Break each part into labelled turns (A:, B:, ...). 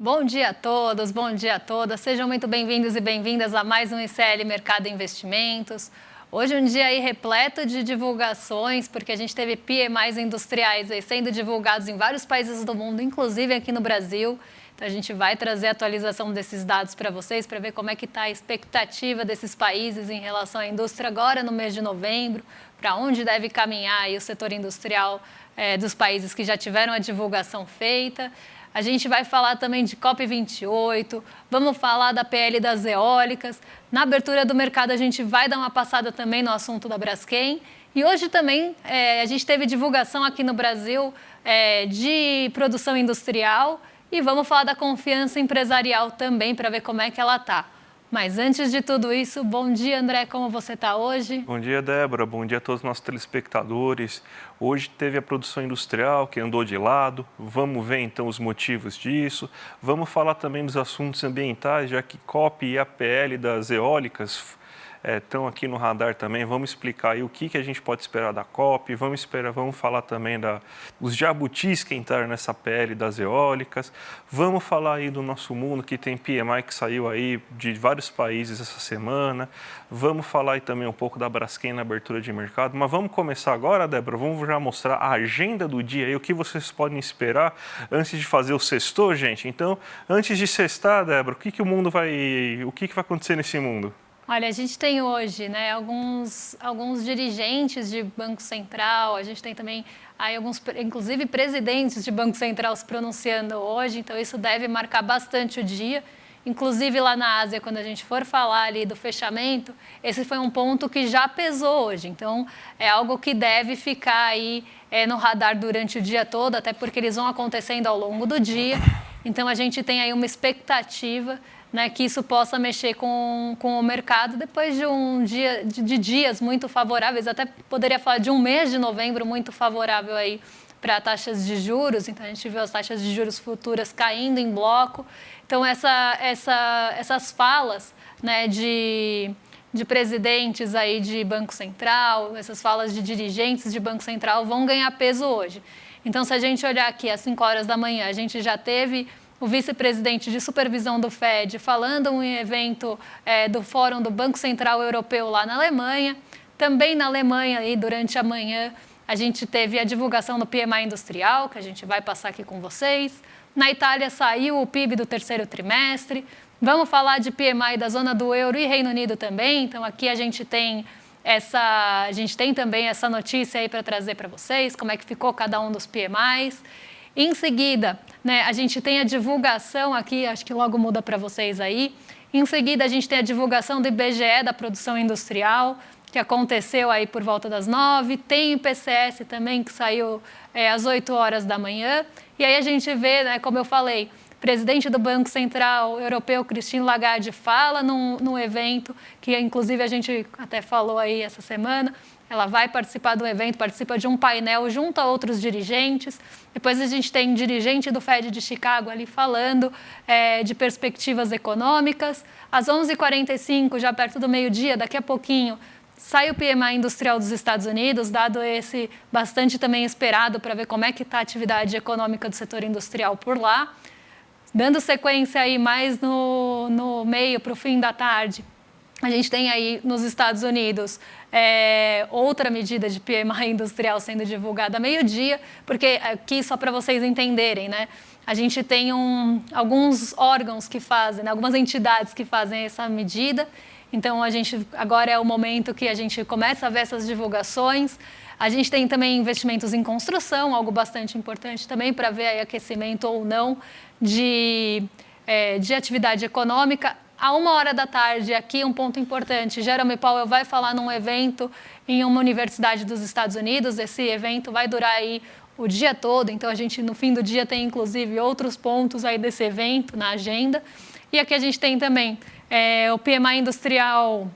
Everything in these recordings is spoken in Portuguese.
A: Bom dia a todos, bom dia a todas. Sejam muito bem-vindos e bem-vindas a mais um ICL Mercado Investimentos. Hoje um dia aí repleto de divulgações, porque a gente teve PMIs industriais aí sendo divulgados em vários países do mundo, inclusive aqui no Brasil. Então a gente vai trazer a atualização desses dados para vocês, para ver como é que está a expectativa desses países em relação à indústria agora no mês de novembro, para onde deve caminhar aí o setor industrial dos países que já tiveram a divulgação feita. A gente vai falar também de COP28, vamos falar da PL das eólicas. Na abertura do mercado a gente vai dar uma passada também no assunto da Braskem. E hoje também a gente teve divulgação aqui no Brasil de produção industrial e vamos falar da confiança empresarial também para ver como é que ela está. Mas antes de tudo isso, bom dia André, como você está hoje?
B: Bom dia Débora, bom dia a todos os nossos telespectadores. Hoje teve a produção industrial que andou de lado, vamos ver então os motivos disso. Vamos falar também dos assuntos ambientais, já que COP e a PL das eólicas estão aqui no radar também. Vamos explicar aí o que a gente pode esperar da COP, vamos falar também dos jabutis que entraram nessa PL das eólicas. Vamos falar aí do nosso mundo, que tem PMI que saiu aí de vários países essa semana. Vamos falar aí também um pouco da Braskem na abertura de mercado. Mas vamos começar agora, Débora, vamos já mostrar a agenda do dia aí, o que vocês podem esperar antes de fazer o sextou, gente. Então, antes de sextar, Débora, o que vai acontecer nesse mundo?
A: Olha, a gente tem hoje alguns dirigentes de Banco Central, a gente tem também aí inclusive presidentes de Banco Central se pronunciando hoje, então isso deve marcar bastante o dia. Inclusive lá na Ásia, quando a gente for falar ali do fechamento, esse foi um ponto que já pesou hoje. Então, é algo que deve ficar aí no radar durante o dia todo, até porque eles vão acontecendo ao longo do dia. Então, a gente tem aí uma expectativa, né, que isso possa mexer com o mercado depois de dias muito favoráveis, até poderia falar de um mês de novembro muito favorável aí para taxas de juros. Então a gente viu as taxas de juros futuras caindo em bloco. Então essas falas, né, de presidentes aí de Banco Central, essas falas de dirigentes de Banco Central vão ganhar peso hoje. Então se a gente olhar aqui às 5 horas da manhã, a gente já teve o vice-presidente de supervisão do FED falando em evento do Fórum do Banco Central Europeu lá na Alemanha. Também na Alemanha, aí, durante a manhã, a gente teve a divulgação do PMI industrial, que a gente vai passar aqui com vocês. Na Itália saiu o PIB do terceiro trimestre. Vamos falar de PMI da zona do euro e Reino Unido também. Então aqui a gente tem também essa notícia aí para trazer para vocês, como é que ficou cada um dos PMIs. Em seguida, né, a gente tem a divulgação aqui, acho que logo muda para vocês aí. Em seguida, a gente tem a divulgação do IBGE da produção industrial, que aconteceu aí por volta das 9. Tem o IPCS também, que saiu às 8 horas da manhã. E aí a gente vê, né, como eu falei, o presidente do Banco Central Europeu, Christine Lagarde, fala num evento, que inclusive a gente até falou aí essa semana. Ela vai participar do evento, participa de um painel junto a outros dirigentes. Depois a gente tem dirigente do FED de Chicago ali falando de perspectivas econômicas. Às 11h45, já perto do meio-dia, daqui a pouquinho, sai o PMI industrial dos Estados Unidos, dado esse bastante também esperado para ver como é que está a atividade econômica do setor industrial por lá. Dando sequência aí mais no meio, para o fim da tarde, a gente tem aí nos Estados Unidos outra medida de PMI industrial sendo divulgada a meio-dia, porque aqui, só para vocês entenderem, né, a gente tem alguns órgãos que fazem, né, algumas entidades que fazem essa medida. Então, agora é o momento que a gente começa a ver essas divulgações. A gente tem também investimentos em construção, algo bastante importante também para ver aí aquecimento ou não de atividade econômica. À 1h da tarde, aqui um ponto importante, Jerome Powell vai falar num evento em uma universidade dos Estados Unidos. Esse evento vai durar aí o dia todo, então a gente no fim do dia tem inclusive outros pontos aí desse evento na agenda. E aqui a gente tem também o PMI industrial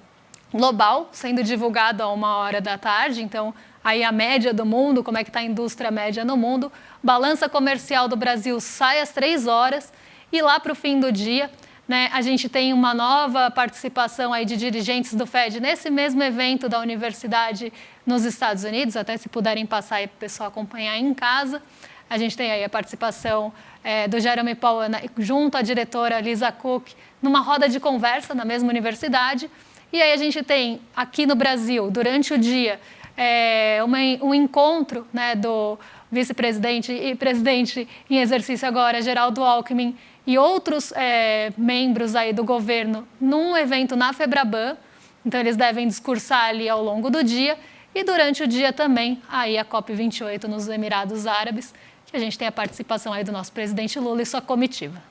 A: global sendo divulgado a 1h da tarde, então aí a média do mundo, como é que está a indústria média no mundo. Balança comercial do Brasil sai às 3 horas e lá para o fim do dia, né, a gente tem uma nova participação aí de dirigentes do FED nesse mesmo evento da universidade nos Estados Unidos, até se puderem passar aí para o pessoal acompanhar em casa. A gente tem aí a participação do Jeremy Powell junto à diretora Lisa Cook numa roda de conversa na mesma universidade. E aí a gente tem aqui no Brasil, durante o dia, um encontro, né, do vice-presidente e presidente em exercício agora, Geraldo Alckmin, e outros membros aí do governo num evento na Febraban. Então, eles devem discursar ali ao longo do dia. E durante o dia também, aí a COP28 nos Emirados Árabes, que a gente tem a participação aí do nosso presidente Lula e sua comitiva.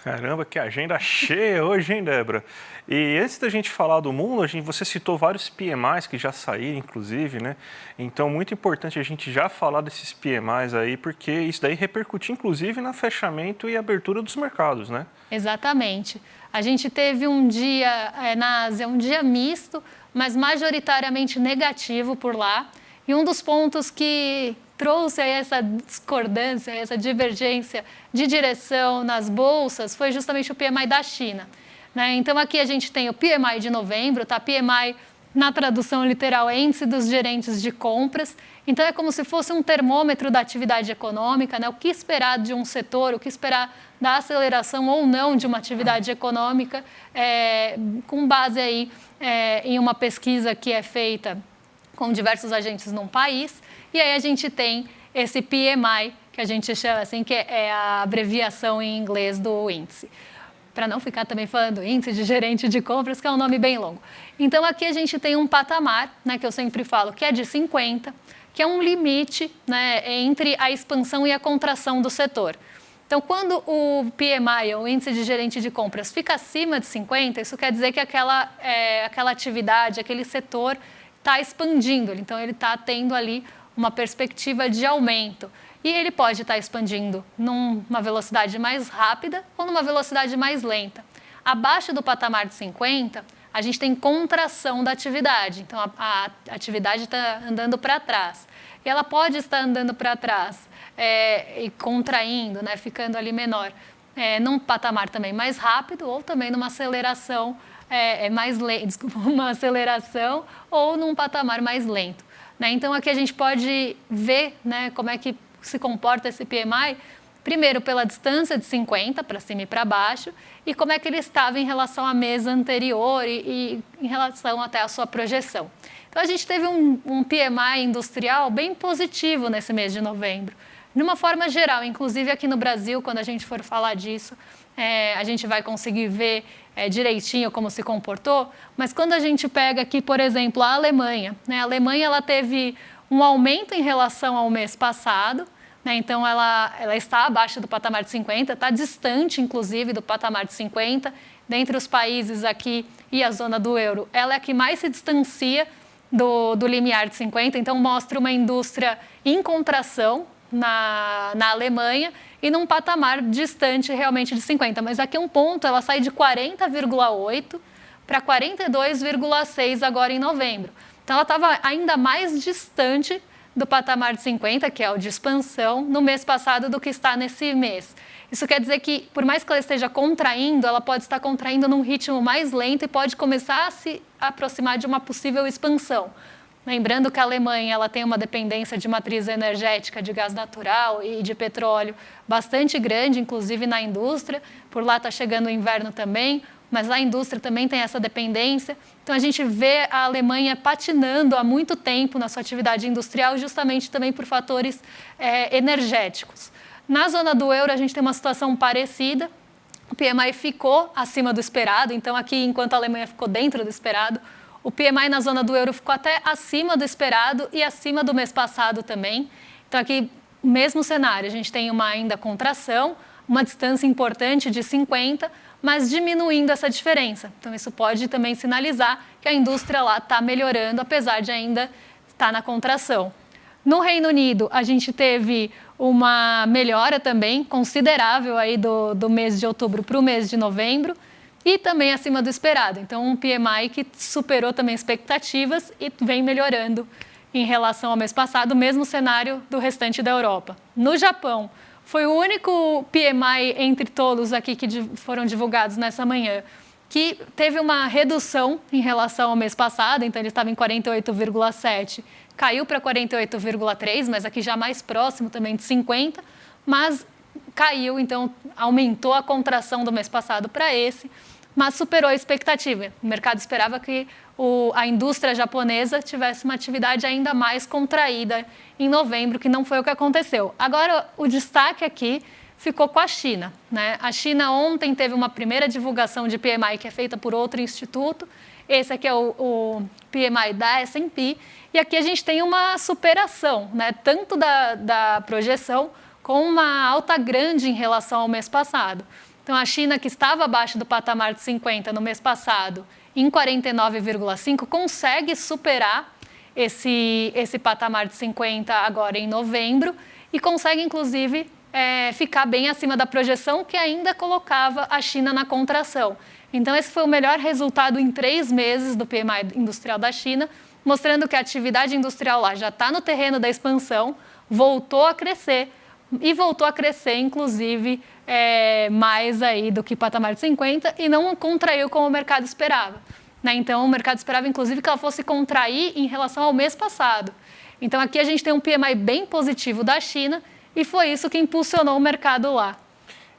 B: Caramba, que agenda cheia hoje, hein, Débora? E antes da gente falar do mundo, você citou vários PMIs que já saíram, inclusive, né? Então, muito importante a gente já falar desses PMIs aí, porque isso daí repercute, inclusive, no fechamento e abertura dos mercados, né?
A: Exatamente. A gente teve um dia na Ásia, um dia misto, mas majoritariamente negativo por lá. E um dos pontos que trouxe essa discordância, essa divergência de direção nas bolsas foi justamente o PMI da China, né? Então, aqui a gente tem o PMI de novembro, tá? PMI, na tradução literal, é Índice dos Gerentes de Compras. Então, é como se fosse um termômetro da atividade econômica, né? O que esperar de um setor, o que esperar da aceleração ou não de uma atividade econômica, com base aí em uma pesquisa que é feita com diversos agentes num país. E aí a gente tem esse PMI, que a gente chama assim, que é a abreviação em inglês do índice. Para não ficar também falando índice de gerente de compras, que é um nome bem longo. Então, aqui a gente tem um patamar, né, que eu sempre falo, que é de 50, que é um limite, né, entre a expansão e a contração do setor. Então, quando o PMI, o índice de gerente de compras, fica acima de 50, isso quer dizer que aquela atividade, aquele setor está expandindo. Então, ele está tendo ali uma perspectiva de aumento. E ele pode estar expandindo numa velocidade mais rápida ou numa velocidade mais lenta. Abaixo do patamar de 50, a gente tem contração da atividade. Então, a atividade está andando para trás. E ela pode estar andando para trás e contraindo, né, ficando ali menor, num patamar também mais rápido ou também numa aceleração mais lenta, uma aceleração ou num patamar mais lento, né? Então, aqui a gente pode ver, né, como é que se comporta esse PMI, primeiro pela distância de 50 para cima e para baixo, e como é que ele estava em relação à mês anterior e em relação até à sua projeção. Então, a gente teve um PMI industrial bem positivo nesse mês de novembro. De uma forma geral, inclusive aqui no Brasil, quando a gente for falar disso, a gente vai conseguir ver direitinho como se comportou, mas quando a gente pega aqui, por exemplo, a Alemanha, né? A Alemanha ela teve um aumento em relação ao mês passado, né? Então ela está abaixo do patamar de 50, está distante, inclusive, do patamar de 50. Dentre os países aqui e a zona do euro, ela é a que mais se distancia do limiar de 50, então mostra uma indústria em contração na Alemanha e num patamar distante realmente de 50. Mas aqui um ponto, ela sai de 40,8 para 42,6 agora em novembro. Então, ela estava ainda mais distante do patamar de 50, que é o de expansão, no mês passado do que está nesse mês. Isso quer dizer que, por mais que ela esteja contraindo, ela pode estar contraindo num ritmo mais lento e pode começar a se aproximar de uma possível expansão. Lembrando que a Alemanha ela tem uma dependência de matriz energética de gás natural e de petróleo bastante grande, inclusive na indústria. Por lá está chegando o inverno também, mas a indústria também tem essa dependência. Então, a gente vê a Alemanha patinando há muito tempo na sua atividade industrial, justamente também por fatores energéticos. Na zona do euro, a gente tem uma situação parecida. O PMI ficou acima do esperado, então aqui, enquanto a Alemanha ficou dentro do esperado, o PMI na zona do euro ficou até acima do esperado e acima do mês passado também. Então, aqui, o mesmo cenário, a gente tem uma ainda contração, uma distância importante de 50, mas diminuindo essa diferença. Então, isso pode também sinalizar que a indústria lá está melhorando, apesar de ainda estar na contração. No Reino Unido, a gente teve uma melhora também considerável aí do mês de outubro para o mês de novembro, e também acima do esperado. Então, um PMI que superou também expectativas e vem melhorando em relação ao mês passado, o mesmo cenário do restante da Europa. No Japão, foi o único PMI entre todos aqui que foram divulgados nessa manhã que teve uma redução em relação ao mês passado, então ele estava em 48,7, caiu para 48,3, mas aqui já mais próximo também de 50, mas caiu, então aumentou a contração do mês passado para esse, mas superou a expectativa. O mercado esperava que a indústria japonesa tivesse uma atividade ainda mais contraída em novembro, que não foi o que aconteceu. Agora, o destaque aqui ficou com a China, né? A China ontem teve uma primeira divulgação de PMI que é feita por outro instituto. Esse aqui é o PMI da S&P. E aqui a gente tem uma superação, né? Tanto da projeção com uma alta grande em relação ao mês passado. Então, a China, que estava abaixo do patamar de 50 no mês passado, em 49,5, consegue superar esse patamar de 50 agora em novembro e consegue, inclusive, ficar bem acima da projeção que ainda colocava a China na contração. Então, esse foi o melhor resultado em 3 meses do PMI industrial da China, mostrando que a atividade industrial lá já está no terreno da expansão, voltou a crescer e voltou a crescer, inclusive, mais aí do que patamar de 50 e não contraiu como o mercado esperava, né? Então, o mercado esperava, inclusive, que ela fosse contrair em relação ao mês passado. Então, aqui a gente tem um PMI bem positivo da China e foi isso que impulsionou o mercado lá.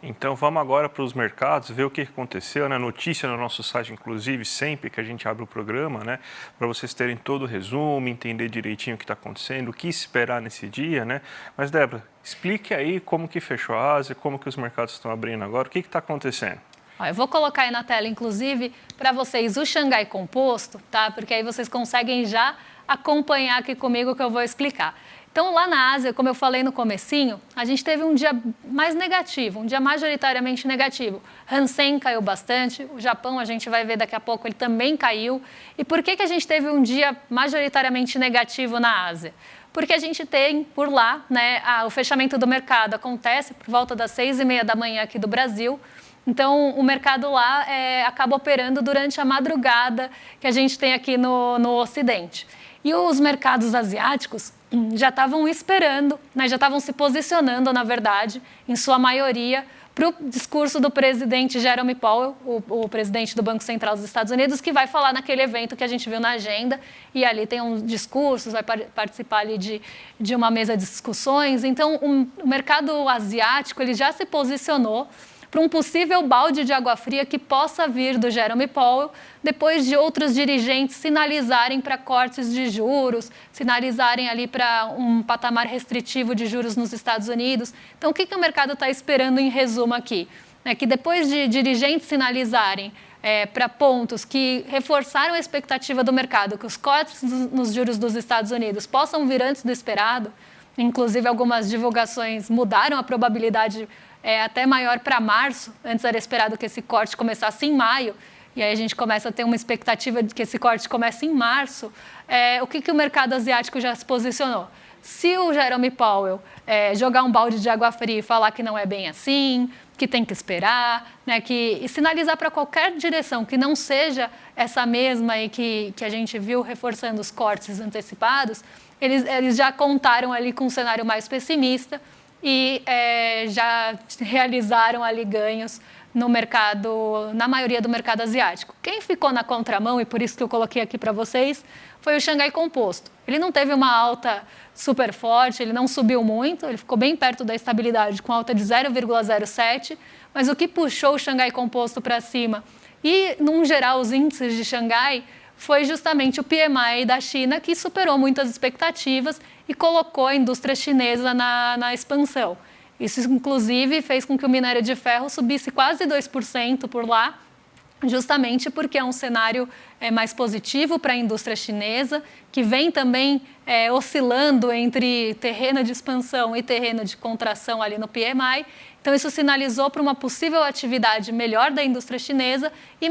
B: Então, vamos agora para os mercados, ver o que aconteceu, né? Notícia no nosso site, inclusive, sempre que a gente abre o programa, né? Para vocês terem todo o resumo, entender direitinho o que está acontecendo, o que esperar nesse dia, né? Mas, Débora, explique aí como que fechou a Ásia, como que os mercados estão abrindo agora, o que está acontecendo?
A: Eu vou colocar aí na tela, inclusive, para vocês o Xangai Composto, tá? Porque aí vocês conseguem já acompanhar aqui comigo o que eu vou explicar. Então, lá na Ásia, como eu falei no comecinho, a gente teve um dia mais negativo, um dia majoritariamente negativo. Hansen caiu bastante, o Japão, a gente vai ver daqui a pouco, ele também caiu. E por que a gente teve um dia majoritariamente negativo na Ásia? Porque a gente tem por lá, né, o fechamento do mercado acontece por volta das 6h30 da manhã aqui do Brasil. Então, o mercado lá acaba operando durante a madrugada que a gente tem aqui no Ocidente. E os mercados asiáticos já estavam esperando, né, já estavam se posicionando, na verdade, em sua maioria, para o discurso do presidente Jerome Powell, o presidente do Banco Central dos Estados Unidos, que vai falar naquele evento que a gente viu na agenda, e ali tem uns discursos, vai participar ali de uma mesa de discussões. Então, o mercado asiático ele já se posicionou para um possível balde de água fria que possa vir do Jerome Powell, depois de outros dirigentes sinalizarem para cortes de juros, sinalizarem ali para um patamar restritivo de juros nos Estados Unidos. Então, o que o mercado está esperando em resumo aqui? É que depois de dirigentes sinalizarem para pontos que reforçaram a expectativa do mercado, que os cortes nos juros dos Estados Unidos possam vir antes do esperado, inclusive algumas divulgações mudaram a probabilidade até maior para março, antes era esperado que esse corte começasse em maio, e aí a gente começa a ter uma expectativa de que esse corte comece em março. O que o mercado asiático já se posicionou? Se o Jerome Powell jogar um balde de água fria e falar que não é bem assim, que tem que esperar, né, e sinalizar para qualquer direção que não seja essa mesma aí que a gente viu reforçando os cortes antecipados, eles já contaram ali com um cenário mais pessimista, e já realizaram ali ganhos no mercado, na maioria do mercado asiático. Quem ficou na contramão, e por isso que eu coloquei aqui para vocês, foi o Xangai Composto. Ele não teve uma alta super forte, ele não subiu muito, ele ficou bem perto da estabilidade, com alta de 0,07, mas o que puxou o Xangai Composto para cima e, num geral, os índices de Xangai, foi justamente o PMI da China, que superou muitas expectativas e colocou a indústria chinesa na expansão. Isso, inclusive, fez com que o minério de ferro subisse quase 2% por lá, justamente porque é um cenário mais positivo para a indústria chinesa, que vem também oscilando entre terreno de expansão e terreno de contração ali no PMI. Então, isso sinalizou para uma possível atividade melhor da indústria chinesa e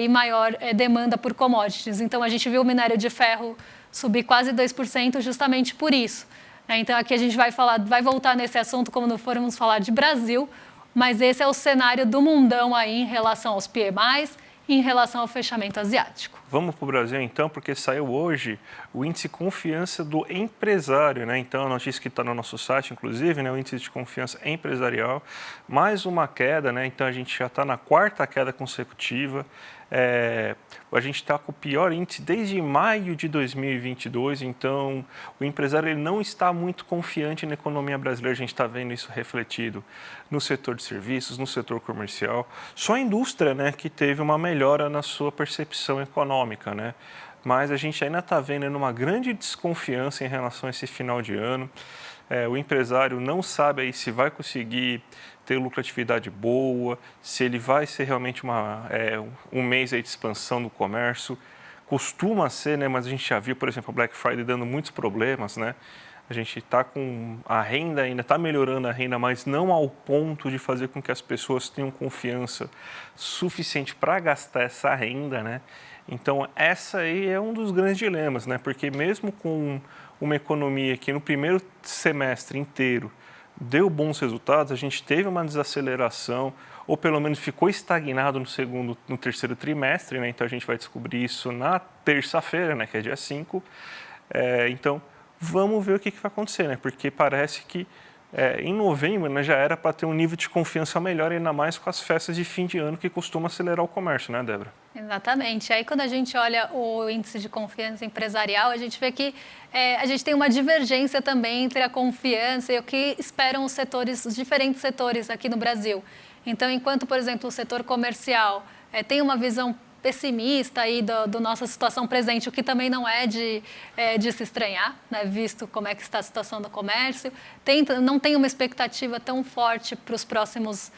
A: maior demanda por commodities. Então, a gente viu o minério de ferro subir quase 2% justamente por isso. Então, aqui a gente vai voltar nesse assunto como formos falar de Brasil, mas esse é o cenário do mundão aí em relação aos PMIs em relação ao fechamento asiático.
B: Vamos para o Brasil então, porque saiu hoje o índice de confiança do empresário, né? Então, a notícia que está no nosso site, inclusive, né? O índice de confiança empresarial, mais uma queda, né? Então, a gente já está na quarta queda consecutiva. A gente está com o pior índice desde maio de 2022, então o empresário ele não está muito confiante na economia brasileira. A gente está vendo isso refletido no setor de serviços, no setor comercial. Só a indústria, né, que teve uma melhora na sua percepção econômica, né? Mas a gente ainda está vendo uma grande desconfiança em relação a esse final de ano. O empresário não sabe aí se vai conseguir ter lucratividade boa, se ele vai ser realmente um mês aí de expansão do comércio. Costuma ser, né, mas a gente já viu, por exemplo, a Black Friday dando muitos problemas, né? A gente está com a renda, ainda está melhorando a renda, mas não ao ponto de fazer com que as pessoas tenham confiança suficiente para gastar essa renda, né? Então, essa aí é um dos grandes dilemas, né? Porque mesmo com uma economia que no primeiro semestre inteiro deu bons resultados, a gente teve uma desaceleração, ou pelo menos ficou estagnado no terceiro trimestre, né? Então, a gente vai descobrir isso na terça-feira, né? Que é dia 5. Então, vamos ver o que vai acontecer, né? Porque parece que em novembro, né, já era para ter um nível de confiança melhor, ainda mais com as festas de fim de ano que costuma acelerar o comércio, né, Débora?
A: Exatamente. Aí, quando a gente olha o índice de confiança empresarial, a gente vê que a gente tem uma divergência também entre a confiança e o que esperam os diferentes setores aqui no Brasil. Então, enquanto, por exemplo, o setor comercial tem uma visão pessimista aí da nossa situação presente, o que também não é de se estranhar, né, visto como é que está a situação do comércio. Não tem uma expectativa tão forte para os próximos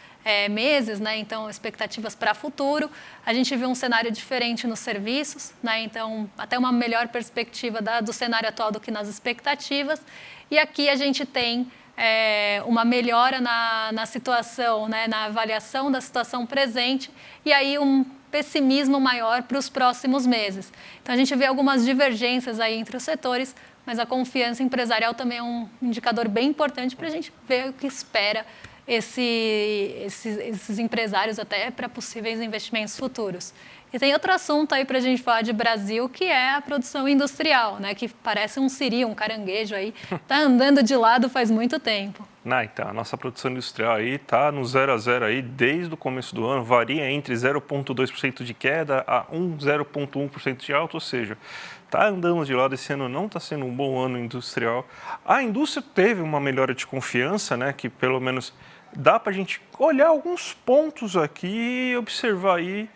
A: meses, né, então expectativas para o futuro. A gente vê um cenário diferente nos serviços, né, então até uma melhor perspectiva do cenário atual do que nas expectativas. E aqui a gente tem uma melhora na situação, né, na avaliação da situação presente, e aí um pessimismo maior para os próximos meses. Então, a gente vê algumas divergências aí entre os setores, mas a confiança empresarial também é um indicador bem importante para a gente ver o que espera esses empresários até para possíveis investimentos futuros. E tem outro assunto aí para a gente falar de Brasil, que é a produção industrial, né? Que parece um siri, um caranguejo aí, está andando de lado faz muito tempo.
B: Então, a nossa produção industrial aí está no 0 a 0 aí desde o começo do ano, varia entre 0,2% de queda a 0,1% de alta, ou seja, está andando de lado. Esse ano não está sendo um bom ano industrial. A indústria teve uma melhora de confiança, né? Que pelo menos dá para a gente olhar alguns pontos aqui e observar aí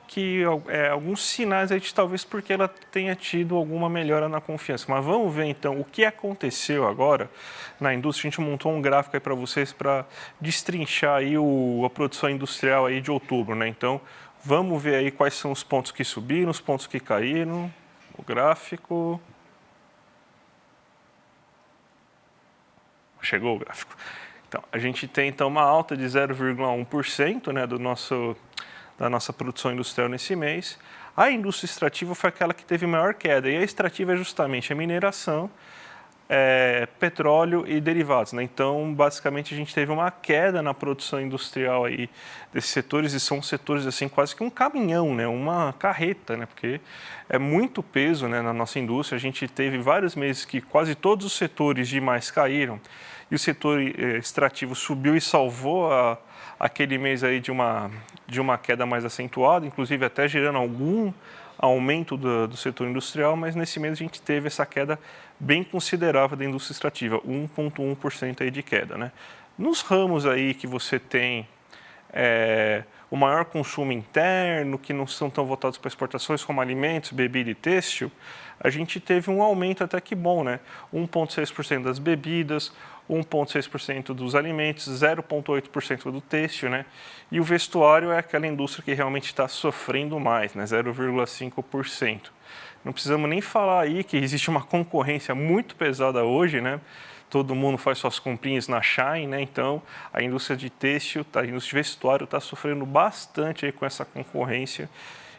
B: que alguns sinais aí de talvez porque ela tenha tido alguma melhora na confiança. Mas vamos ver então o que aconteceu agora na indústria. A gente montou um gráfico aí para vocês para destrinchar aí a produção industrial aí de outubro, né? Então vamos ver aí quais são os pontos que subiram, os pontos que caíram. O gráfico. Chegou o gráfico. Então, a gente tem então uma alta de 0,1%, né, da nossa produção industrial nesse mês. A indústria extrativa foi aquela que teve maior queda, e a extrativa é justamente a mineração, petróleo e derivados, né? Então, basicamente, a gente teve uma queda na produção industrial aí desses setores, e são setores assim quase que um caminhão, né? Uma carreta, né? Porque é muito peso, né, na nossa indústria. A gente teve vários meses que quase todos os setores demais caíram, e o setor extrativo subiu e salvou aquele mês aí de uma queda mais acentuada, inclusive até gerando algum aumento do setor industrial, mas nesse mês a gente teve essa queda bem considerável da indústria extrativa, 1,1% aí de queda, né? Nos ramos aí que você tem o maior consumo interno, que não são tão voltados para exportações, como alimentos, bebida e têxtil, a gente teve um aumento até que bom, né? 1,6% das bebidas, 1,6% dos alimentos, 0,8% do têxtil, né? E o vestuário é aquela indústria que realmente está sofrendo mais, né? 0,5%. Não precisamos nem falar aí que existe uma concorrência muito pesada hoje, né? Todo mundo faz suas comprinhas na Shein, né? Então, a indústria de têxtil, a indústria de vestuário está sofrendo bastante aí com essa concorrência.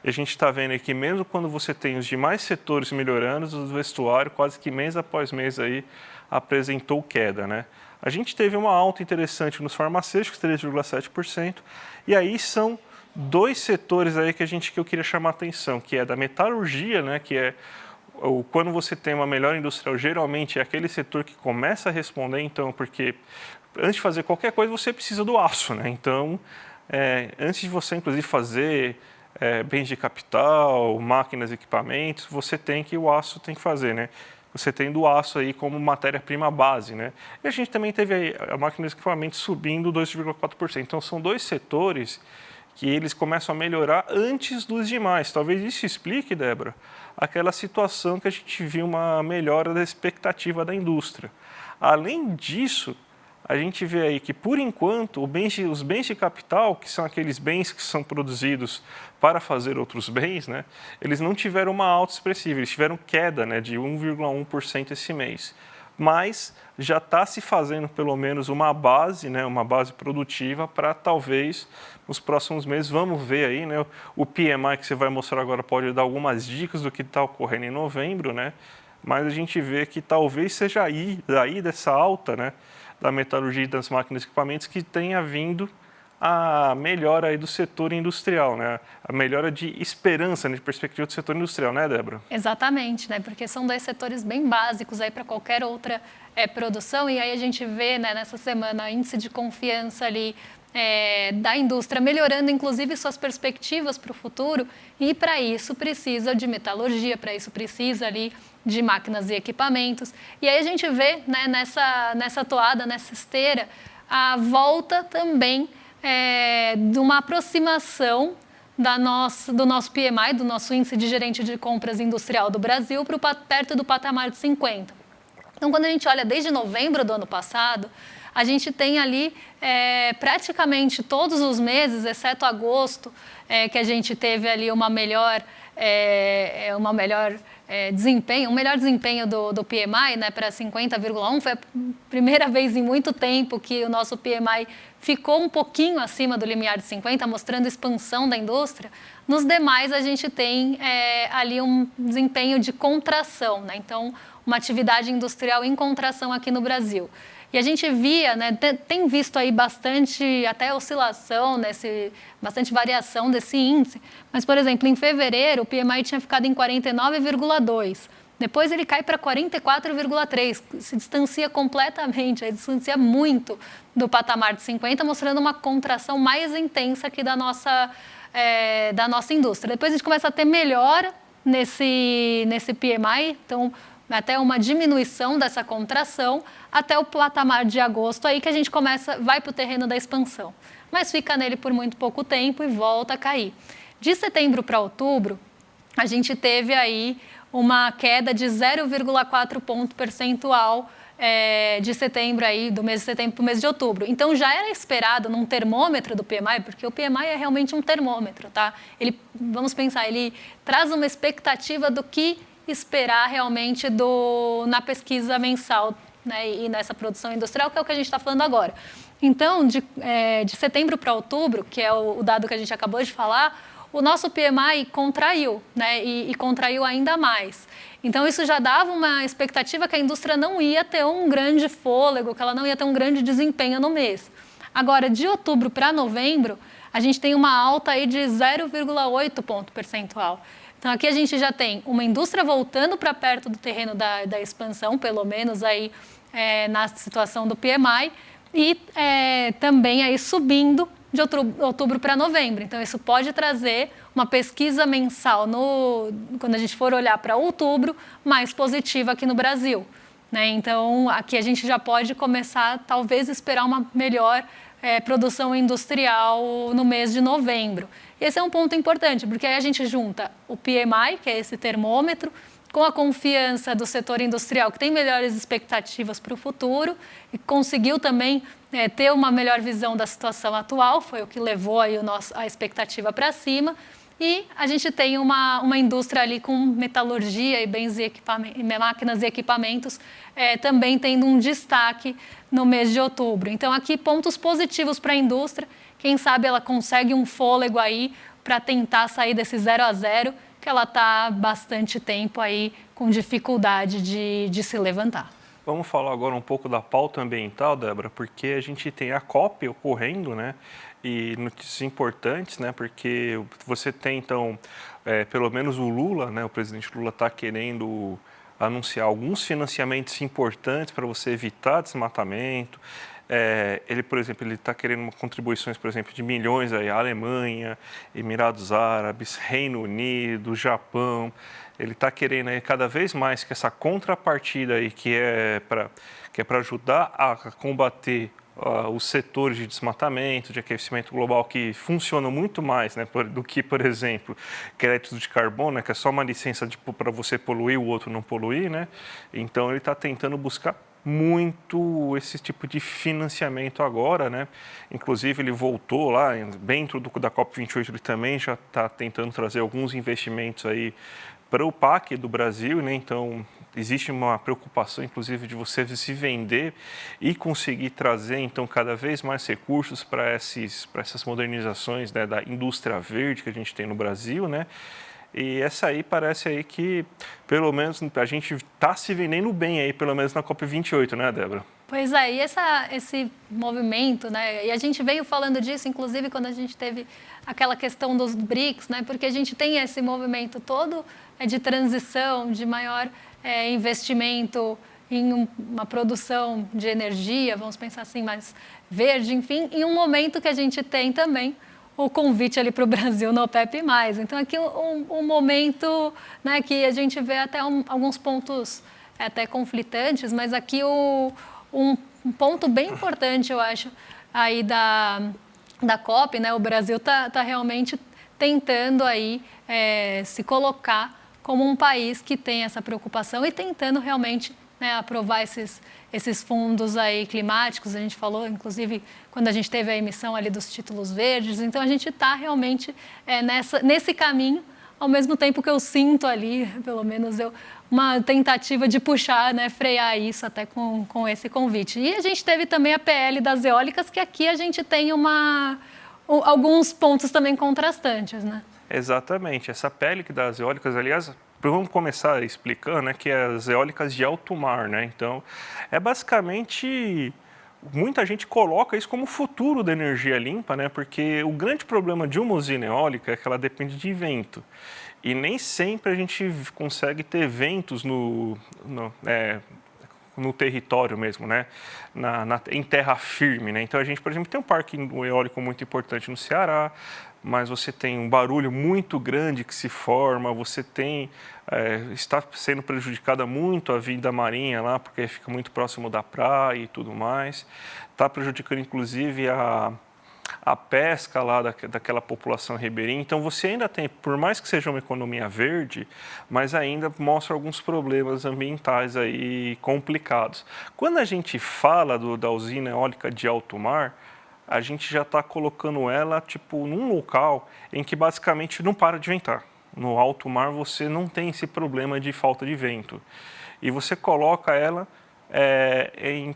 B: E a gente está vendo aí que mesmo quando você tem os demais setores melhorando, o vestuário quase que mês após mês aí apresentou queda, né? A gente teve uma alta interessante nos farmacêuticos, 3,7%, e aí são dois setores aí que eu queria chamar a atenção, que é da metalurgia, né, que é quando você tem uma melhora industrial, geralmente é aquele setor que começa a responder, então, porque antes de fazer qualquer coisa, você precisa do aço, né? Então, antes de você, inclusive, fazer bens de capital, máquinas, equipamentos, o aço tem que fazer, né? Você tendo o aço aí como matéria-prima base, né? E a gente também teve aí a máquina de equipamentos subindo 2,4%. Então, são dois setores que eles começam a melhorar antes dos demais. Talvez isso explique, Débora, aquela situação que a gente viu uma melhora da expectativa da indústria. Além disso, a gente vê aí que, por enquanto, os bens de capital, que são aqueles bens que são produzidos para fazer outros bens, né, eles não tiveram uma alta expressiva, eles tiveram queda, né, de 1,1% esse mês. Mas já está se fazendo pelo menos uma base, né, uma base produtiva para talvez nos próximos meses, vamos ver aí, né, o PMI que você vai mostrar agora pode dar algumas dicas do que está ocorrendo em novembro, né, mas a gente vê que talvez seja daí dessa alta, né, da metalurgia e das máquinas e equipamentos que tenha vindo a melhora aí do setor industrial, né? A melhora de esperança, né, de perspectiva do setor industrial, né, Débora?
A: Exatamente, né? Porque são dois setores bem básicos aí para qualquer outra produção, e aí a gente vê, né, nessa semana índice de confiança ali da indústria melhorando, inclusive suas perspectivas para o futuro, e para isso precisa de metalurgia, para isso precisa ali de máquinas e equipamentos. E aí a gente vê, né, nessa toada, nessa esteira, a volta também de uma aproximação do nosso PMI, do nosso índice de gerente de compras industrial do Brasil, perto do patamar de 50. Então, quando a gente olha desde novembro do ano passado, a gente tem ali praticamente todos os meses, exceto agosto, que a gente teve ali um melhor desempenho do PMI, né, para 50,1. Foi a primeira vez em muito tempo que o nosso PMI ficou um pouquinho acima do limiar de 50, mostrando expansão da indústria. Nos demais, a gente tem ali um desempenho de contração, né? Então, uma atividade industrial em contração aqui no Brasil. E a gente via, né, tem visto aí bastante até oscilação, bastante variação desse índice. Mas, por exemplo, em fevereiro, o PMI tinha ficado em 49,2. Depois ele cai para 44,3, se distancia completamente, distancia muito do patamar de 50, mostrando uma contração mais intensa aqui da nossa indústria. Depois a gente começa a ter melhora nesse PMI, então até uma diminuição dessa contração, até o patamar de agosto aí que a gente vai para o terreno da expansão. Mas fica nele por muito pouco tempo e volta a cair. De setembro para outubro, a gente teve aí uma queda de 0,4 ponto percentual de setembro aí, do mês de setembro para o mês de outubro. Então já era esperado num termômetro do PMI, porque o PMI é realmente um termômetro, tá? Vamos pensar, ele traz uma expectativa do que esperar realmente na pesquisa mensal, né, e nessa produção industrial, que é o que a gente está falando agora. Então, de setembro para outubro, que é o dado que a gente acabou de falar, o nosso PMI contraiu, né, e contraiu ainda mais. Então, isso já dava uma expectativa que a indústria não ia ter um grande fôlego, que ela não ia ter um grande desempenho no mês. Agora, de outubro para novembro, a gente tem uma alta aí de 0,8 ponto percentual. Então, aqui a gente já tem uma indústria voltando para perto do terreno da expansão, pelo menos aí na situação do PMI, e também aí subindo de outubro para novembro. Então, isso pode trazer uma pesquisa mensal, quando a gente for olhar para outubro, mais positiva aqui no Brasil, né? Então, aqui a gente já pode começar, talvez, esperar uma melhor produção industrial no mês de novembro. Esse é um ponto importante, porque aí a gente junta o PMI, que é esse termômetro, com a confiança do setor industrial, que tem melhores expectativas para o futuro e conseguiu também ter uma melhor visão da situação atual, foi o que levou aí a expectativa para cima. E a gente tem uma indústria ali com metalurgia e bens e máquinas e equipamentos também tendo um destaque no mês de outubro. Então, aqui, pontos positivos para a indústria. Quem sabe ela consegue um fôlego aí para tentar sair desse 0 a 0, que ela está há bastante tempo aí com dificuldade de se levantar.
B: Vamos falar agora um pouco da pauta ambiental, Débora, porque a gente tem a COP ocorrendo, né? E notícias importantes, né? Porque você tem, então, pelo menos o Lula, né? O presidente Lula está querendo anunciar alguns financiamentos importantes para você evitar desmatamento. Ele, por exemplo, ele está querendo contribuições, por exemplo, de milhões aí, à Alemanha, Emirados Árabes, Reino Unido, Japão. Ele está querendo aí cada vez mais que essa contrapartida aí, que é para ajudar a combater os setores de desmatamento, de aquecimento global, que funcionam muito mais, né, do que, por exemplo, créditos de carbono, né, que é só uma licença para você poluir, o outro não poluir, né? Então ele está tentando buscar muito esse tipo de financiamento agora, né? Inclusive ele voltou lá, dentro da COP28 ele também já está tentando trazer alguns investimentos aí para o PAC do Brasil, né? Então existe uma preocupação, inclusive, de você se vender e conseguir trazer, então, cada vez mais recursos para essas modernizações, né, da indústria verde que a gente tem no Brasil, né? E essa aí parece aí que, pelo menos, a gente está se vendendo bem aí, pelo menos na COP28, né, Débora?
A: Pois é, e esse movimento, né? E a gente veio falando disso, inclusive, quando a gente teve aquela questão dos BRICS, né? Porque a gente tem esse movimento todo de transição, de maior investimento em uma produção de energia, vamos pensar assim, mais verde, enfim, em um momento que a gente tem também o convite ali para o Brasil no OPEP+. Então, aqui um momento, né, que a gente vê até alguns pontos até conflitantes, mas aqui um ponto bem importante, eu acho, aí da COP, né, o Brasil tá realmente tentando aí se colocar como um país que tem essa preocupação e tentando realmente, né, aprovar esses fundos aí climáticos. A gente falou, inclusive, quando a gente teve a emissão ali dos títulos verdes. Então, a gente está realmente nesse caminho, ao mesmo tempo que eu sinto ali, pelo menos uma tentativa de puxar, né, frear isso até com esse convite. E a gente teve também a PL das eólicas, que aqui a gente tem alguns pontos também contrastantes, né?
B: Exatamente. Essa PL das eólicas, aliás, vamos começar explicando, né, que é as eólicas de alto mar, né? Então, é basicamente, muita gente coloca isso como o futuro da energia limpa, né? Porque o grande problema de uma usina eólica é que ela depende de vento. E nem sempre a gente consegue ter ventos no território mesmo, né? Em terra firme, né? Então a gente, por exemplo, tem um parque eólico muito importante no Ceará, mas você tem um barulho muito grande que se forma, você tem está sendo prejudicada muito a vida marinha lá, porque fica muito próximo da praia e tudo mais. Está prejudicando, inclusive, a pesca lá daquela população ribeirinha. Então, você ainda tem, por mais que seja uma economia verde, mas ainda mostra alguns problemas ambientais aí complicados. Quando a gente fala da usina eólica de alto mar, a gente já está colocando ela tipo num local em que basicamente não para de ventar. No alto mar você não tem esse problema de falta de vento. E você coloca ela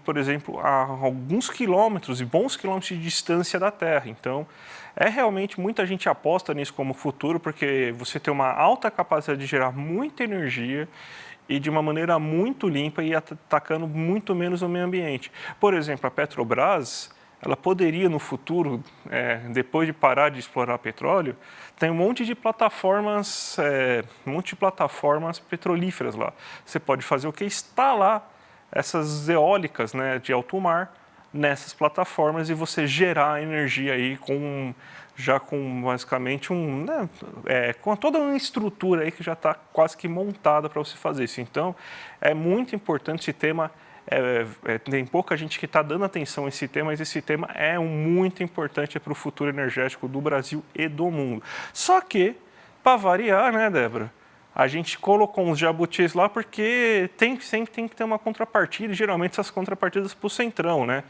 B: por exemplo, a alguns quilômetros e bons quilômetros de distância da Terra. Então, realmente muita gente aposta nisso como futuro, porque você tem uma alta capacidade de gerar muita energia e de uma maneira muito limpa e atacando muito menos o meio ambiente. Por exemplo, a Petrobras, ela poderia no futuro, depois de parar de explorar petróleo, tem um monte de plataformas, petrolíferas lá. Você pode fazer o que? Instalar essas eólicas, né, de alto mar nessas plataformas e você gerar energia aí com basicamente com toda uma estrutura aí que já está quase que montada para você fazer isso. Então, é muito importante esse tema. Tem pouca gente que está dando atenção a esse tema, mas esse tema é muito importante para o futuro energético do Brasil e do mundo. Só que, para variar, né, Débora? A gente colocou uns jabutis lá porque sempre tem que ter uma contrapartida, e geralmente essas contrapartidas para o Centrão, né?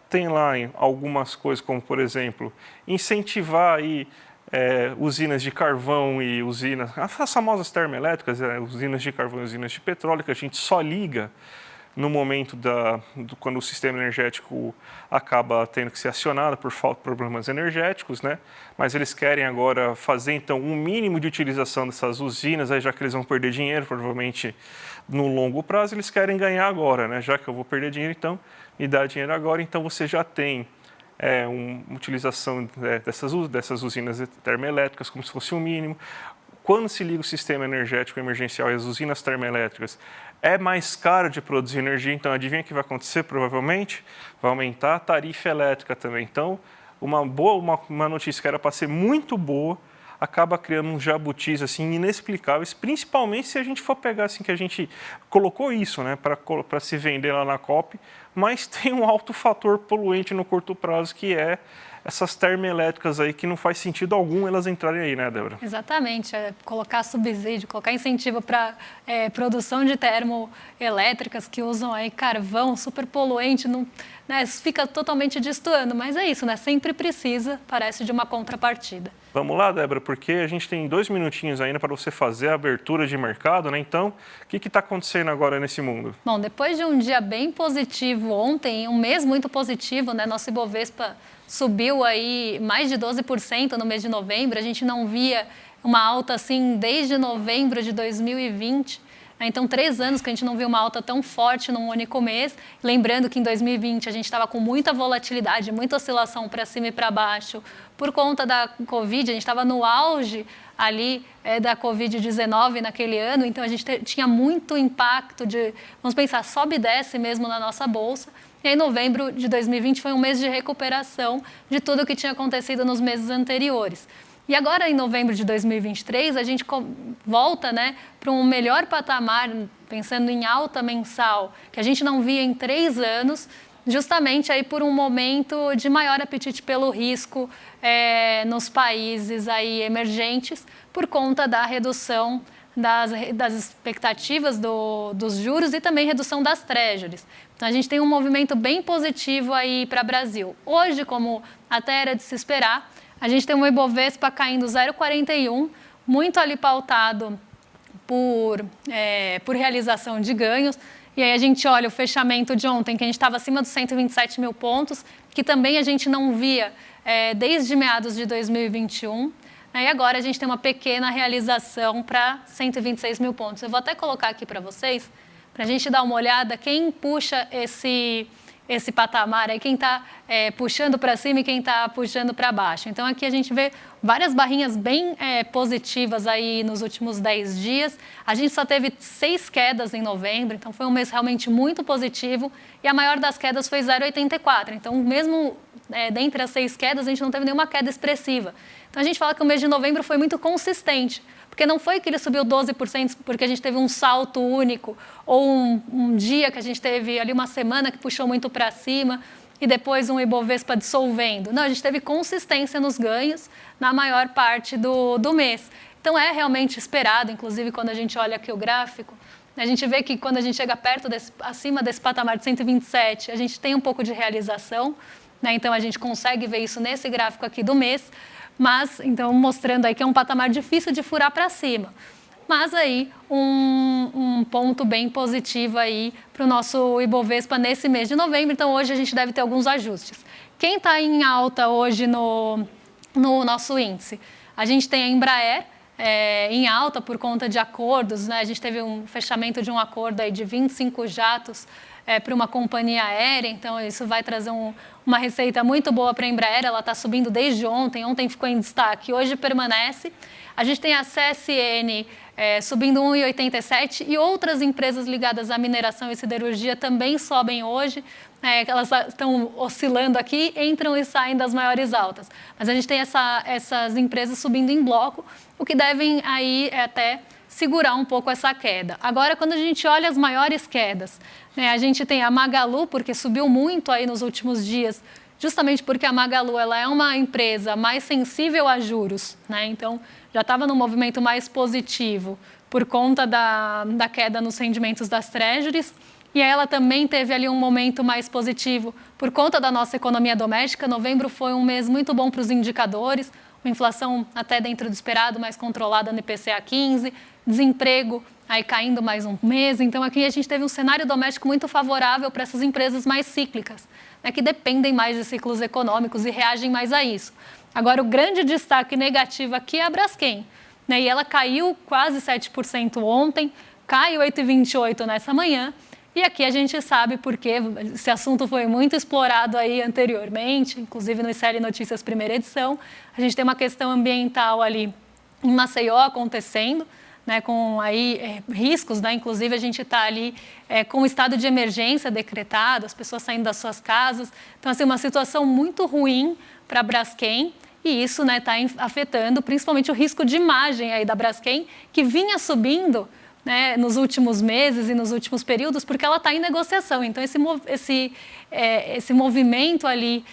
B: Tem lá algumas coisas, como, por exemplo, incentivar aí, usinas de carvão e usinas, as famosas termoelétricas, usinas de carvão e usinas de petróleo, que a gente só liga no momento quando o sistema energético acaba tendo que ser acionado por falta de problemas energéticos, né? Mas eles querem agora fazer, então, um mínimo de utilização dessas usinas, aí já que eles vão perder dinheiro, provavelmente no longo prazo, eles querem ganhar agora, né? Já que eu vou perder dinheiro, então, me dá dinheiro agora, então você já tem uma utilização dessas usinas termoelétricas como se fosse o mínimo. Quando se liga o sistema energético emergencial e as usinas termoelétricas, é mais caro de produzir energia, então adivinha o que vai acontecer? Provavelmente vai aumentar a tarifa elétrica também. Então, uma notícia que era para ser muito boa, acaba criando uns jabutis assim, inexplicáveis, principalmente se a gente for pegar assim, que a gente colocou isso, né, para se vender lá na COP, mas tem um alto fator poluente no curto prazo, que é essas termoelétricas aí, que não faz sentido algum elas entrarem aí, né, Débora?
A: Exatamente, colocar subsídio, colocar incentivo para produção de termoelétricas que usam aí carvão super poluente, não, né, fica totalmente destoando, mas é isso, né, sempre precisa, parece, de uma contrapartida.
B: Vamos lá, Débora, porque a gente tem 2 minutinhos ainda para você fazer a abertura de mercado, né? Então, o que está acontecendo agora nesse mundo?
A: Bom, depois de um dia bem positivo ontem, um mês muito positivo, né? Nosso Ibovespa subiu aí mais de 12% no mês de novembro. A gente não via uma alta assim desde novembro de 2020. Então, 3 anos que a gente não viu uma alta tão forte num único mês. Lembrando que em 2020 a gente estava com muita volatilidade, muita oscilação para cima e para baixo por conta da Covid. A gente estava no auge ali da Covid-19 naquele ano, então a gente tinha muito impacto vamos pensar, sobe e desce mesmo na nossa bolsa. E aí, novembro de 2020 foi um mês de recuperação de tudo o que tinha acontecido nos meses anteriores. E agora, em novembro de 2023, a gente volta, né, para um melhor patamar, pensando em alta mensal, que a gente não via em 3 anos, justamente aí por um momento de maior apetite pelo risco nos países aí emergentes, por conta da redução das expectativas dos juros e também redução das treasuries. Então, a gente tem um movimento bem positivo aí para o Brasil. Hoje, como até era de se esperar, a gente tem um Ibovespa caindo 0,41, muito ali pautado por realização de ganhos. E aí a gente olha o fechamento de ontem, que a gente estava acima dos 127 mil pontos, que também a gente não via desde meados de 2021. E agora a gente tem uma pequena realização para 126 mil pontos. Eu vou até colocar aqui para vocês, para a gente dar uma olhada quem puxa esse patamar, aí quem está puxando para cima e quem está puxando para baixo. Então, aqui a gente vê várias barrinhas bem positivas aí nos últimos 10 dias. A gente só teve 6 quedas em novembro, então foi um mês realmente muito positivo e a maior das quedas foi 0,84. Então, mesmo dentre as 6 quedas, a gente não teve nenhuma queda expressiva. Então, a gente fala que o mês de novembro foi muito consistente, porque não foi que ele subiu 12% porque a gente teve um salto único ou um dia que a gente teve ali uma semana que puxou muito para cima e depois um Ibovespa dissolvendo. Não, a gente teve consistência nos ganhos na maior parte do mês. Então, é realmente esperado, inclusive quando a gente olha aqui o gráfico, a gente vê que quando a gente chega acima desse patamar de 127, a gente tem um pouco de realização, né? Então, a gente consegue ver isso nesse gráfico aqui do mês. Mas, então, mostrando aí que é um patamar difícil de furar para cima. Mas aí, um ponto bem positivo aí para o nosso Ibovespa nesse mês de novembro. Então, hoje a gente deve ter alguns ajustes. Quem está em alta hoje no nosso índice? A gente tem a Embraer em alta por conta de acordos, né? A gente teve um fechamento de um acordo aí de 25 jatos para uma companhia aérea, então isso vai trazer uma receita muito boa para a Embraer. Ela está subindo desde ontem ficou em destaque, hoje permanece. A gente tem a CSN subindo 1,87 e outras empresas ligadas à mineração e siderurgia também sobem hoje. Elas estão oscilando aqui, entram e saem das maiores altas. Mas a gente tem essas empresas subindo em bloco, o que devem aí até segurar um pouco essa queda. Agora, quando a gente olha as maiores quedas, né, a gente tem a Magalu, porque subiu muito aí nos últimos dias, justamente porque a Magalu ela é uma empresa mais sensível a juros, né? Então, já estava num movimento mais positivo por conta da queda nos rendimentos das treasuries, e ela também teve ali um momento mais positivo por conta da nossa economia doméstica. Novembro foi um mês muito bom para os indicadores, uma inflação até dentro do esperado, mais controlada no IPCA 15, desemprego aí caindo mais um mês. Então, aqui a gente teve um cenário doméstico muito favorável para essas empresas mais cíclicas, né, que dependem mais de ciclos econômicos e reagem mais a isso. Agora, o grande destaque negativo aqui é a Braskem, né, e ela caiu quase 7% ontem, cai 8,28% nessa manhã. E aqui a gente sabe porque esse assunto foi muito explorado aí anteriormente, inclusive no ICL Notícias primeira edição. A gente tem uma questão ambiental ali em Maceió acontecendo, né, com aí riscos, né, inclusive a gente está ali com o estado de emergência decretado, as pessoas saindo das suas casas. Então, assim, uma situação muito ruim para a Braskem. E isso está afetando principalmente o risco de imagem aí da Braskem, que vinha subindo, né, nos últimos meses e nos últimos períodos, porque ela está em negociação. Então, esse movimento ali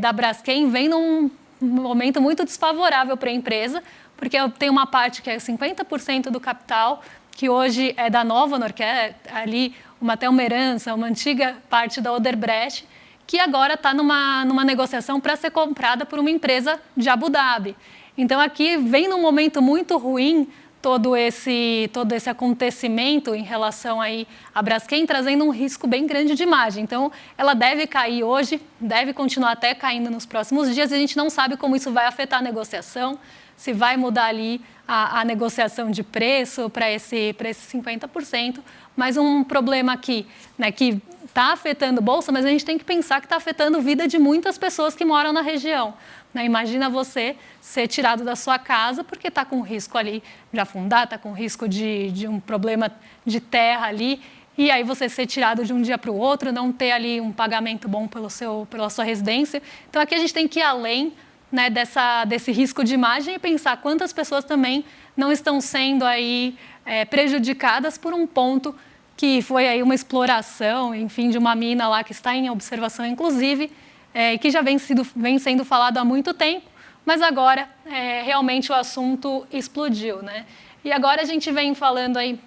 A: da Braskem vem num momento muito desfavorável para a empresa, porque tem uma parte que é 50% do capital, que hoje é da Nova Honor, que é ali até uma herança, uma antiga parte da Odebrecht, que agora está numa negociação para ser comprada por uma empresa de Abu Dhabi. Então, aqui vem num momento muito ruim todo esse acontecimento em relação aí à Braskem, trazendo um risco bem grande de imagem. Então, ela deve cair hoje, deve continuar até caindo nos próximos dias, e a gente não sabe como isso vai afetar a negociação, se vai mudar ali a negociação de preço para esse 50%. Mas um problema aqui, né, que está afetando a Bolsa, mas a gente tem que pensar que está afetando a vida de muitas pessoas que moram na região. Né? Imagina você ser tirado da sua casa porque está com risco ali de afundar, está com risco de um problema de terra ali, e aí você ser tirado de um dia para o outro, não ter ali um pagamento bom pela sua residência. Então, aqui a gente tem que ir além, né, desse risco de imagem e pensar quantas pessoas também não estão sendo aí prejudicadas por um ponto que foi aí uma exploração, enfim, de uma mina lá que está em observação, inclusive, que já vem sendo falado há muito tempo, mas agora realmente o assunto explodiu, né? E agora a gente vem falando aí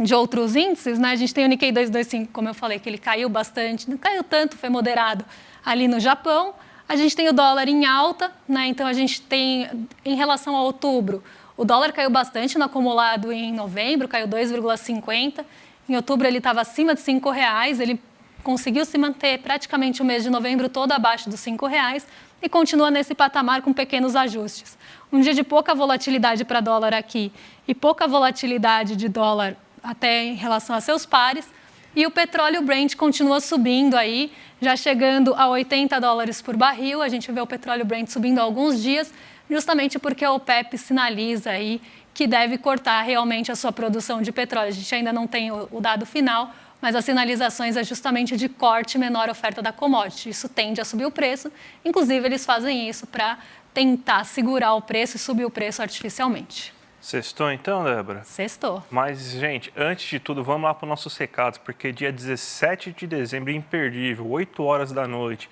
A: de outros índices, né? A gente tem o Nikkei 225, como eu falei, que ele caiu bastante, não caiu tanto, foi moderado ali no Japão. A gente tem o dólar em alta, né? Então a gente tem, em relação a outubro, o dólar caiu bastante no acumulado em novembro, caiu 2,50%. Em outubro ele estava acima de R$5, ele conseguiu se manter praticamente o mês de novembro todo abaixo dos R$5 e continua nesse patamar com pequenos ajustes. Um dia de pouca volatilidade para dólar aqui e pouca volatilidade de dólar até em relação a seus pares, e o petróleo Brent continua subindo aí, já chegando a $80 por barril. A gente vê o petróleo Brent subindo há alguns dias, justamente porque a OPEP sinaliza aí que deve cortar realmente a sua produção de petróleo. A gente ainda não tem o dado final, mas as sinalizações é justamente de corte e menor oferta da commodity. Isso tende a subir o preço. Inclusive, eles fazem isso para tentar segurar o preço e subir o preço artificialmente.
B: Sextou então, Débora?
A: Sextou.
B: Mas, gente, antes de tudo, vamos lá para os nossos recados, porque dia 17 de dezembro, imperdível, 8 horas da noite,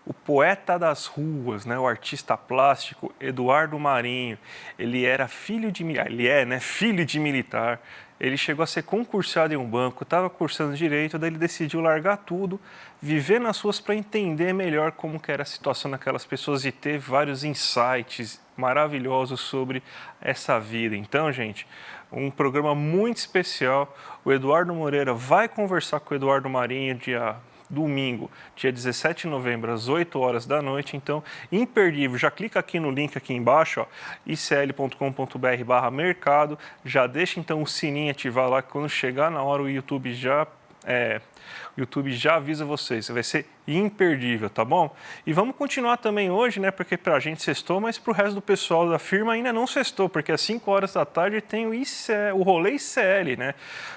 B: o poeta das ruas, né, o artista plástico Eduardo Marinho, ele é, né, filho de militar, ele chegou a ser concursado em um banco, estava cursando direito, daí ele decidiu largar tudo, viver nas ruas para entender melhor como que era a situação daquelas pessoas e ter vários insights maravilhosos sobre essa vida. Então, gente, um programa muito especial. O Eduardo Moreira vai conversar com o Eduardo Marinho domingo, dia 17 de novembro, às 8 horas da noite. Então, imperdível. Já clica aqui no link aqui embaixo, icl.com.br/mercado. Já deixa então o sininho ativar lá, que quando chegar na hora o YouTube já avisa vocês, vai ser imperdível, tá bom? E vamos continuar também hoje, né, porque pra gente sextou, mas pro resto do pessoal da firma ainda não sextou, porque às 5 horas da tarde tem o rolê ICL, né,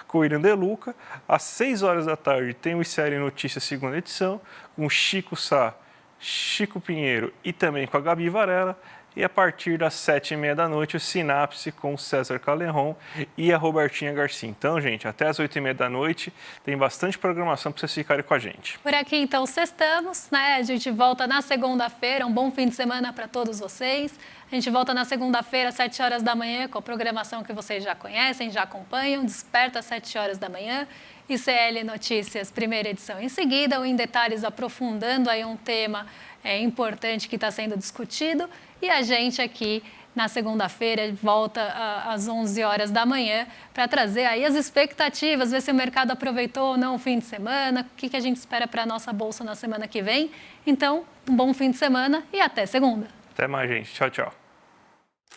B: com o Irã De Luca. Às 6 horas da tarde tem o ICL Notícias segunda edição, com o Chico Sá, Chico Pinheiro e também com a Gabi Varela. E a partir das 7h30 da noite, o Sinapse com o César Calerron e a Robertinha Garcia. Então, gente, até as 8h30 da noite, tem bastante programação para vocês ficarem com a gente.
A: Por aqui, então, sextamos, né? A gente volta na segunda-feira. Um bom fim de semana para todos vocês. A gente volta na segunda-feira, às 7 horas da manhã, com a programação que vocês já conhecem, já acompanham. Desperta às 7 horas da manhã. ICL Notícias, primeira edição. Em seguida, o Em Detalhes, aprofundando aí um tema importante que está sendo discutido. E a gente aqui na segunda-feira, volta às 11 horas da manhã, para trazer aí as expectativas, ver se o mercado aproveitou ou não o fim de semana, o que a gente espera para a nossa Bolsa na semana que vem. Então, um bom fim de semana e até segunda.
B: Até mais, gente. Tchau, tchau.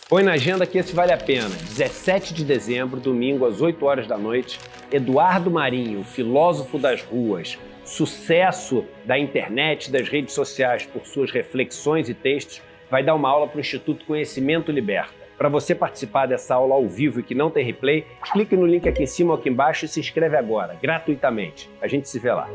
C: Põe na agenda que esse vale a pena. 17 de dezembro, domingo, às 8 horas da noite, Eduardo Marinho, filósofo das ruas, sucesso da internet, das redes sociais por suas reflexões e textos, vai dar uma aula para o Instituto Conhecimento Liberta. Para você participar dessa aula ao vivo e que não tem replay, clique no link aqui em cima ou aqui embaixo e se inscreve agora, gratuitamente. A gente se vê lá.